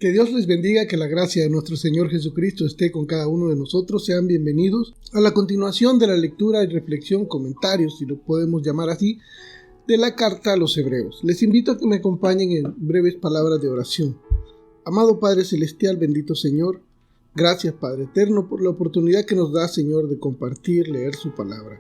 Que Dios les bendiga, que la gracia de nuestro Señor Jesucristo esté con cada uno de nosotros. Sean bienvenidos a la continuación de la lectura y reflexión, comentarios, si lo podemos llamar así, de la carta a los Hebreos. Les invito a que me acompañen en breves palabras de oración. Amado Padre Celestial, bendito Señor, gracias Padre Eterno por la oportunidad que nos da, Señor, de compartir, leer su palabra.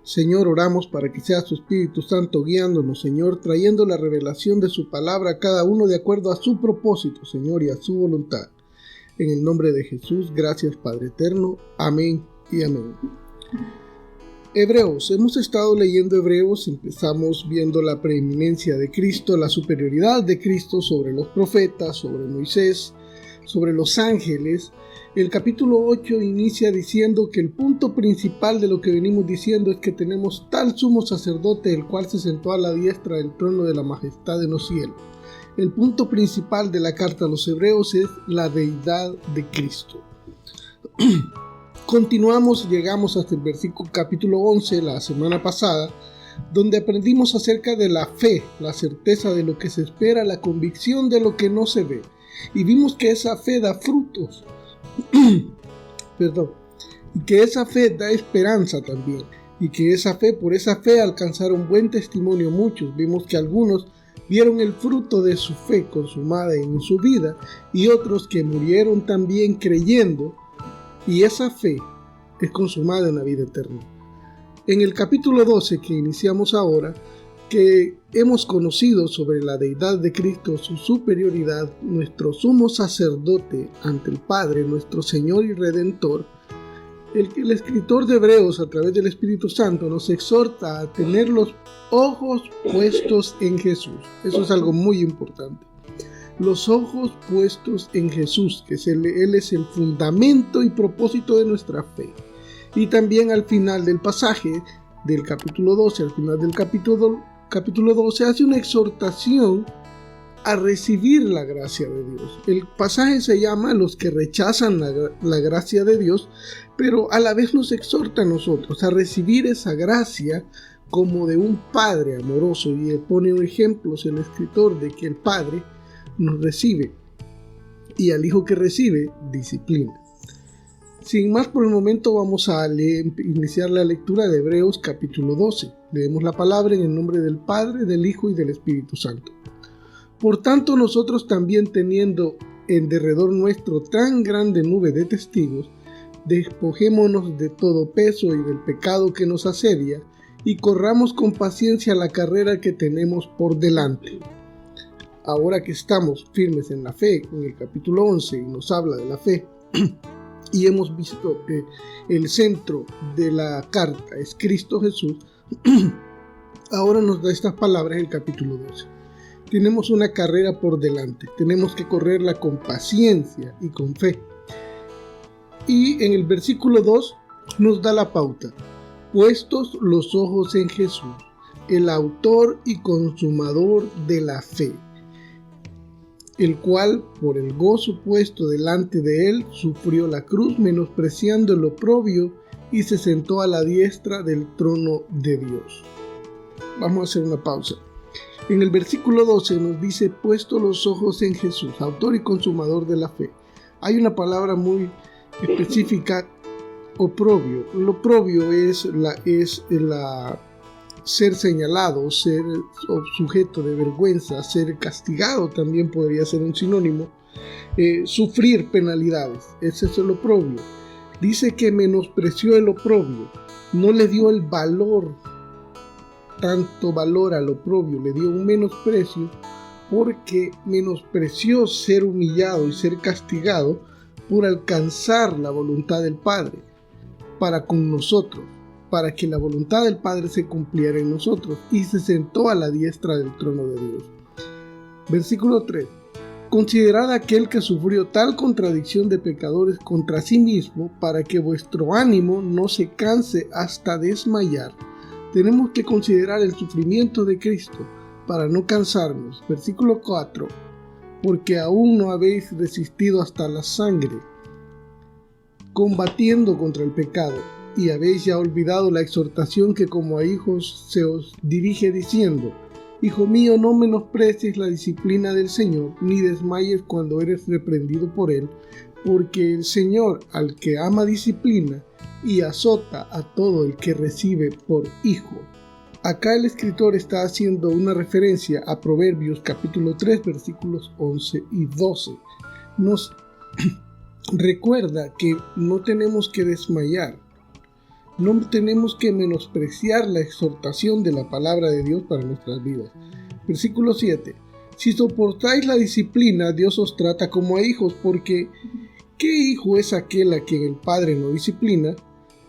Señor, oramos para que sea su Espíritu Santo guiándonos, Señor, trayendo la revelación de su palabra a cada uno de acuerdo a su propósito, Señor, y a su voluntad. En el nombre de Jesús, gracias Padre Eterno. Amén y amén. Hebreos. Hemos estado leyendo Hebreos, empezamos viendo la preeminencia de Cristo, la superioridad de Cristo sobre los profetas, sobre Moisés, sobre los ángeles. El capítulo 8 inicia diciendo que el punto principal de lo que venimos diciendo es que tenemos tal sumo sacerdote, el cual se sentó a la diestra del trono de la majestad en los cielos. El punto principal de la carta a los Hebreos es la deidad de Cristo. Continuamos, llegamos hasta el versículo capítulo 11, la semana pasada, donde aprendimos acerca de la fe, la certeza de lo que se espera, la convicción de lo que no se ve. Y vimos que esa fe da frutos. Y que esa fe da esperanza también, y que por esa fe alcanzaron buen testimonio muchos. Vimos que algunos vieron el fruto de su fe consumada en su vida, y otros que murieron también creyendo, y esa fe es consumada en la vida eterna. En el capítulo 12 que iniciamos ahora, que hemos conocido sobre la deidad de Cristo, su superioridad, nuestro sumo sacerdote ante el Padre, nuestro Señor y Redentor, el escritor de Hebreos a través del Espíritu Santo nos exhorta a tener los ojos puestos en Jesús. Eso es algo muy importante. Los ojos puestos en Jesús, que Él es el fundamento y propósito de nuestra fe. Y también al final del pasaje del capítulo 12, al final del capítulo 12 hace una exhortación a recibir la gracia de Dios. El pasaje se llama Los que rechazan la gracia de Dios, pero a la vez nos exhorta a nosotros a recibir esa gracia como de un Padre amoroso, y pone ejemplos el escritor de que el Padre nos recibe y al Hijo que recibe disciplina. Sin más por el momento, vamos a iniciar la lectura de Hebreos capítulo 12. Leemos la palabra en el nombre del Padre, del Hijo y del Espíritu Santo. Por tanto, nosotros también, teniendo en derredor nuestro tan grande nube de testigos, despojémonos de todo peso y del pecado que nos asedia, y corramos con paciencia la carrera que tenemos por delante. Ahora que estamos firmes en la fe, en el capítulo 11 y nos habla de la fe, y hemos visto que el centro de la carta es Cristo Jesús, ahora nos da estas palabras en el capítulo 12. Tenemos una carrera por delante, tenemos que correrla con paciencia y con fe. Y en el versículo 2 nos da la pauta: puestos los ojos en Jesús, el autor y consumador de la fe, el cual, por el gozo puesto delante de él, sufrió la cruz, menospreciando el oprobio, y se sentó a la diestra del trono de Dios. Vamos a hacer una pausa. En el versículo 12 nos dice: puesto los ojos en Jesús, autor y consumador de la fe. Hay una palabra muy específica, oprobio. El oprobio es ser señalado, ser sujeto de vergüenza, ser castigado también podría ser un sinónimo, sufrir penalidades. Ese es el oprobio. Dice que menospreció el oprobio, no le dio el valor, tanto valor al oprobio, le dio un menosprecio, porque menospreció ser humillado y ser castigado por alcanzar la voluntad del Padre para con nosotros, para que la voluntad del Padre se cumpliera en nosotros, y se sentó a la diestra del trono de Dios. Versículo 3. Considerad aquel que sufrió tal contradicción de pecadores contra sí mismo, para que vuestro ánimo no se canse hasta desmayar. Tenemos que considerar el sufrimiento de Cristo para no cansarnos. Versículo 4. Porque aún no habéis resistido hasta la sangre, combatiendo contra el pecado, y habéis ya olvidado la exhortación que como a hijos se os dirige diciendo: Hijo mío, no menosprecies la disciplina del Señor, ni desmayes cuando eres reprendido por Él, porque el Señor al que ama disciplina y azota a todo el que recibe por hijo. Acá el escritor está haciendo una referencia a Proverbios capítulo 3 versículos 11 y 12. Nos recuerda que no tenemos que desmayar, no tenemos que menospreciar la exhortación de la palabra de Dios para nuestras vidas. Versículo 7. Si soportáis la disciplina, Dios os trata como a hijos, porque ¿qué hijo es aquel a quien el Padre no disciplina?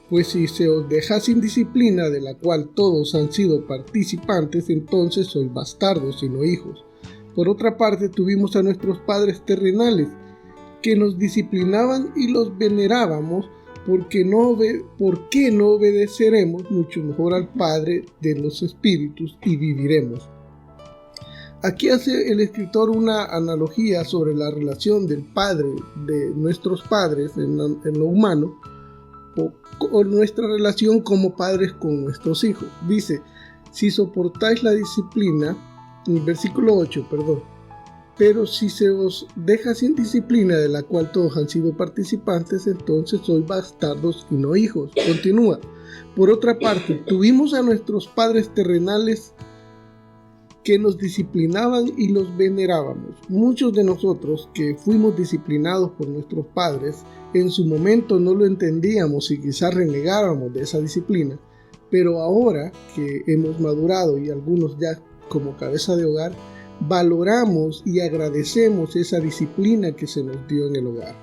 Pues si se os deja sin disciplina, de la cual todos han sido participantes, entonces sois bastardos y no hijos. Por otra parte, tuvimos a nuestros padres terrenales, que nos disciplinaban y los venerábamos, ¿por qué no obedeceremos mucho mejor al Padre de los Espíritus y viviremos? Aquí hace el escritor una analogía sobre la relación del Padre, de nuestros padres en lo humano, o nuestra relación como padres con nuestros hijos. Dice, si soportáis la disciplina, en el versículo 8, pero si se os deja sin disciplina, de la cual todos han sido participantes, entonces sois bastardos y no hijos. Continúa. Por otra parte, tuvimos a nuestros padres terrenales que nos disciplinaban y los venerábamos. Muchos de nosotros que fuimos disciplinados por nuestros padres, en su momento no lo entendíamos y quizás renegábamos de esa disciplina, pero ahora que hemos madurado y algunos ya como cabeza de hogar, valoramos y agradecemos esa disciplina que se nos dio en el hogar.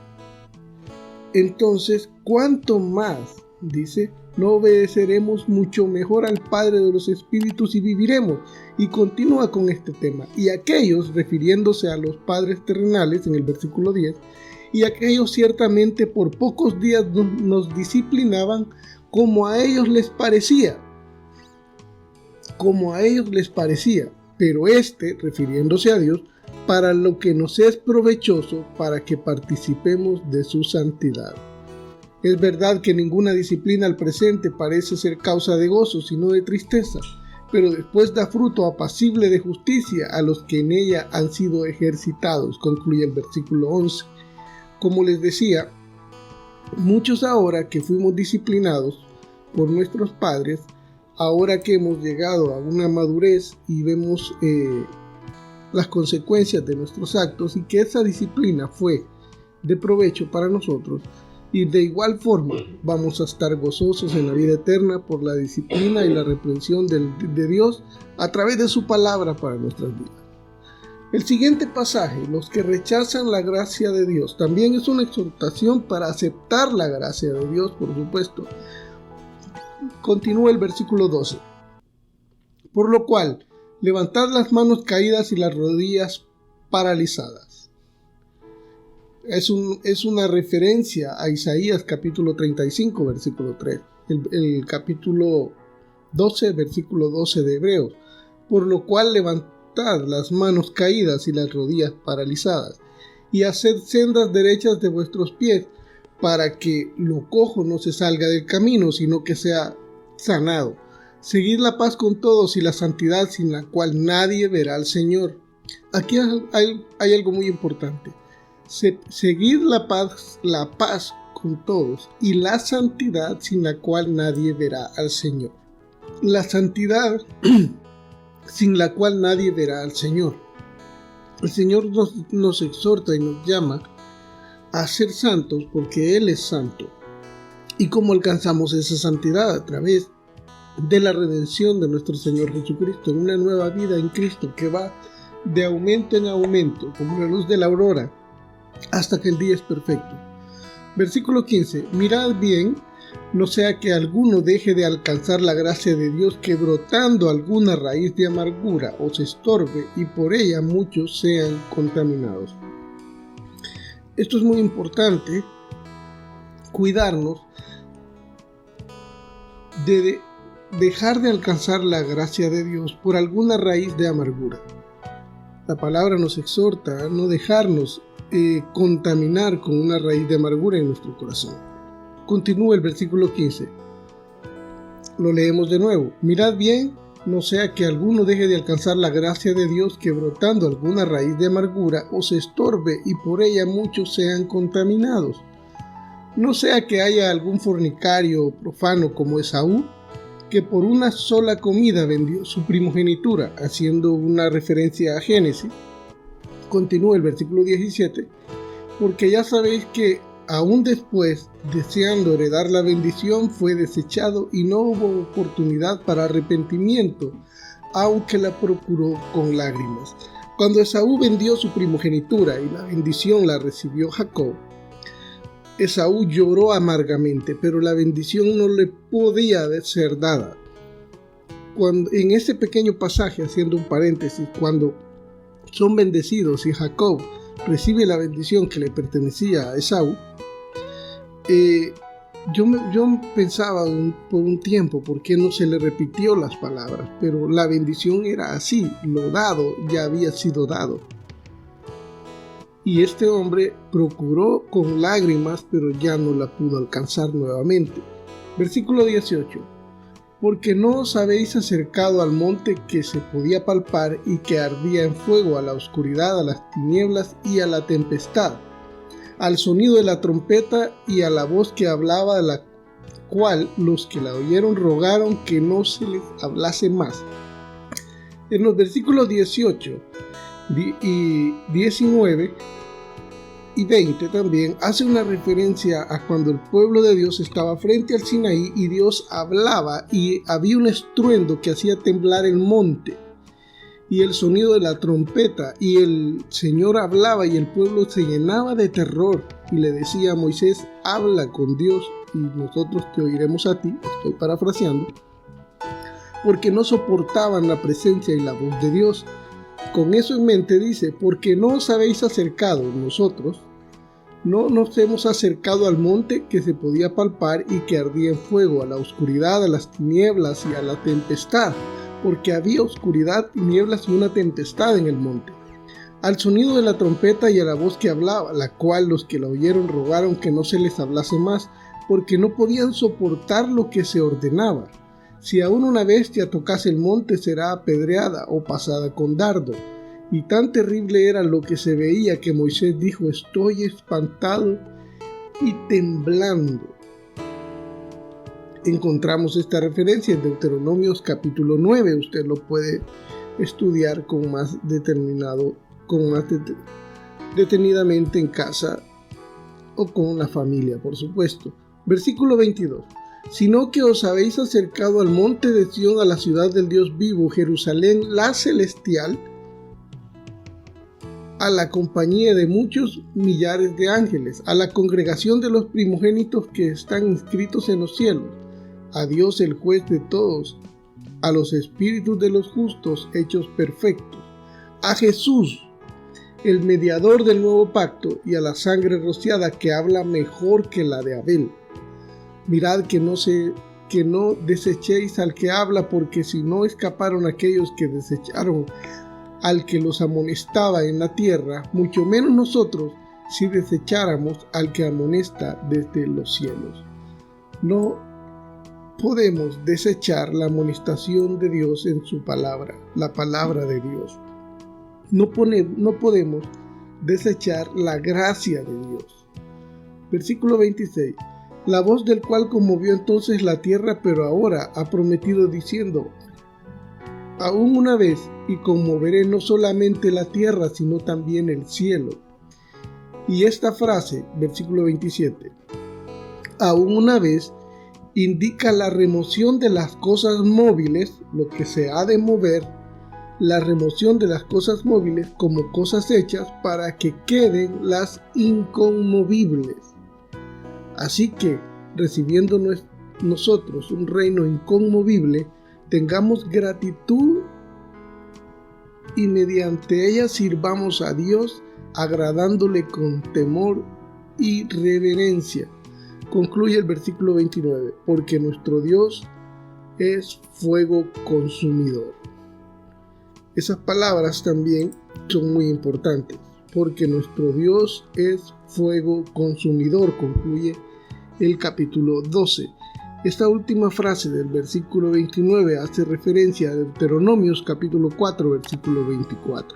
Entonces, ¿cuánto más? Dice, no obedeceremos mucho mejor al Padre de los Espíritus y viviremos. Y continúa con este tema. Y aquellos, refiriéndose a los padres terrenales en el versículo 10, y aquellos ciertamente por pocos días nos disciplinaban como a ellos les parecía. Pero refiriéndose a Dios, para lo que nos es provechoso, para que participemos de su santidad. Es verdad que ninguna disciplina al presente parece ser causa de gozo, sino de tristeza, pero después da fruto apacible de justicia a los que en ella han sido ejercitados, concluye el versículo 11. Como les decía, muchos ahora que fuimos disciplinados por nuestros padres, ahora que hemos llegado a una madurez y vemos las consecuencias de nuestros actos y que esa disciplina fue de provecho para nosotros, y de igual forma vamos a estar gozosos en la vida eterna por la disciplina y la reprensión de Dios a través de su palabra para nuestras vidas. El siguiente pasaje, los que rechazan la gracia de Dios, también es una exhortación para aceptar la gracia de Dios, por supuesto. Continúa el versículo 12. Por lo cual, levantad las manos caídas y las rodillas paralizadas. Es una referencia a Isaías capítulo 35, versículo 3. El capítulo 12, versículo 12 de Hebreos. Por lo cual, levantad las manos caídas y las rodillas paralizadas, y haced sendas derechas de vuestros pies, para que lo cojo no se salga del camino, sino que sea sanado. Seguid la paz con todos y la santidad, sin la cual nadie verá al Señor. Aquí hay algo muy importante. Seguid la paz con todos y la santidad, sin la cual nadie verá al Señor. La santidad sin la cual nadie verá al Señor. El Señor nos exhorta y nos llama a ser santos porque Él es santo. ¿Y cómo alcanzamos esa santidad? A través de la redención de nuestro Señor Jesucristo, en una nueva vida en Cristo que va de aumento en aumento, como la luz de la aurora, hasta que el día es perfecto. Versículo 15. Mirad bien, no sea que alguno deje de alcanzar la gracia de Dios, que brotando alguna raíz de amargura os estorbe y por ella muchos sean contaminados. Esto es muy importante, cuidarnos de dejar de alcanzar la gracia de Dios por alguna raíz de amargura. La palabra nos exhorta a no dejarnos contaminar con una raíz de amargura en nuestro corazón. Continúa el versículo 15. Lo leemos de nuevo. Mirad bien, no sea que alguno deje de alcanzar la gracia de Dios, que brotando alguna raíz de amargura os estorbe y por ella muchos sean contaminados. No sea que haya algún fornicario profano como Esaú, que por una sola comida vendió su primogenitura, haciendo una referencia a Génesis. Continúa el versículo 17, porque ya sabéis que aún después, deseando heredar la bendición, fue desechado y no hubo oportunidad para arrepentimiento, aunque la procuró con lágrimas. Cuando Esaú vendió su primogenitura y la bendición la recibió Jacob, Esaú lloró amargamente, pero la bendición no le podía ser dada. En este pequeño pasaje, haciendo un paréntesis, cuando son bendecidos y Jacob recibe la bendición que le pertenecía a Esaú, yo pensaba por un tiempo por qué no se le repitió las palabras, pero la bendición era así, lo dado ya había sido dado. Y este hombre procuró con lágrimas, pero ya no la pudo alcanzar nuevamente. Versículo 18. Porque no os habéis acercado al monte que se podía palpar y que ardía en fuego, a la oscuridad, a las tinieblas y a la tempestad, al sonido de la trompeta y a la voz que hablaba, la cual los que la oyeron rogaron que no se les hablase más. En los versículos 18 y 19 y 20 también hace una referencia a cuando el pueblo de Dios estaba frente al Sinaí y Dios hablaba y había un estruendo que hacía temblar el monte y el sonido de la trompeta, y el Señor hablaba y el pueblo se llenaba de terror y le decía a Moisés: habla con Dios y nosotros te oiremos a ti. Estoy parafraseando, porque no soportaban la presencia y la voz de Dios. Con eso en mente dice: porque no os habéis acercado, nosotros no nos hemos acercado al monte que se podía palpar y que ardía en fuego, a la oscuridad, a las tinieblas y a la tempestad, porque había oscuridad, tinieblas y una tempestad en el monte, al sonido de la trompeta y a la voz que hablaba, la cual los que la oyeron rogaron que no se les hablase más, porque no podían soportar lo que se ordenaba. Si aún una bestia tocase el monte, será apedreada o pasada con dardo. Y tan terrible era lo que se veía que Moisés dijo: estoy espantado y temblando. Encontramos esta referencia en Deuteronomios capítulo 9. Usted lo puede estudiar con más detenidamente en casa o con la familia, por supuesto. Versículo 22. Sino que os habéis acercado al monte de Sión, a la ciudad del Dios vivo, Jerusalén la celestial, a la compañía de muchos millares de ángeles, a la congregación de los primogénitos que están inscritos en los cielos, a Dios el juez de todos, a los espíritus de los justos hechos perfectos, a Jesús, el mediador del nuevo pacto, y a la sangre rociada que habla mejor que la de Abel. Mirad que no desechéis al que habla, porque si no escaparon aquellos que desecharon al que los amonestaba en la tierra, mucho menos nosotros si desecháramos al que amonesta desde los cielos. No podemos desechar la amonestación de Dios en su palabra, la palabra de Dios. No podemos desechar la gracia de Dios. Versículo 26. La voz del cual conmovió entonces la tierra, pero ahora ha prometido diciendo: aún una vez, y conmoveré no solamente la tierra, sino también el cielo. Y esta frase, versículo 27, aún una vez, indica la remoción de las cosas móviles, lo que se ha de mover, la remoción de las cosas móviles como cosas hechas para que queden las inconmovibles. Así que, recibiendo nosotros un reino inconmovible, tengamos gratitud y mediante ella sirvamos a Dios, agradándole con temor y reverencia. Concluye el versículo 29, porque nuestro Dios es fuego consumidor. Esas palabras también son muy importantes, porque nuestro Dios es fuego consumidor, concluye el capítulo 12. Esta última frase del versículo 29 hace referencia a Deuteronomios capítulo 4, versículo 24.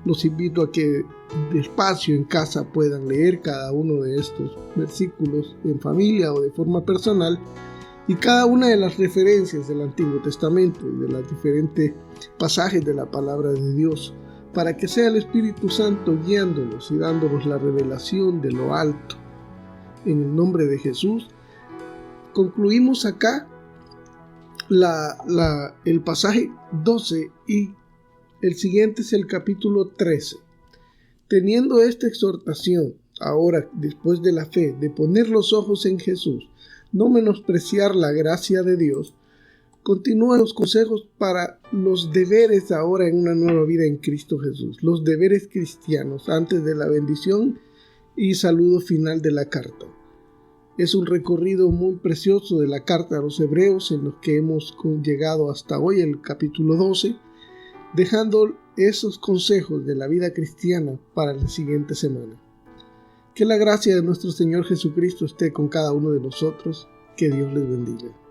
Los invito a que despacio en casa puedan leer cada uno de estos versículos en familia o de forma personal, y cada una de las referencias del Antiguo Testamento y de los diferentes pasajes de la palabra de Dios, para que sea el Espíritu Santo guiándonos y dándonos la revelación de lo alto. En el nombre de Jesús, concluimos acá el pasaje 12 y el siguiente es el capítulo 13. Teniendo esta exhortación, ahora después de la fe, de poner los ojos en Jesús, no menospreciar la gracia de Dios, continúan los consejos para los deberes ahora en una nueva vida en Cristo Jesús, los deberes cristianos antes de la bendición y saludo final de la carta. Es un recorrido muy precioso de la carta a los Hebreos en los que hemos llegado hasta hoy, el capítulo 12, dejando esos consejos de la vida cristiana para la siguiente semana. Que la gracia de nuestro Señor Jesucristo esté con cada uno de nosotros. Que Dios les bendiga.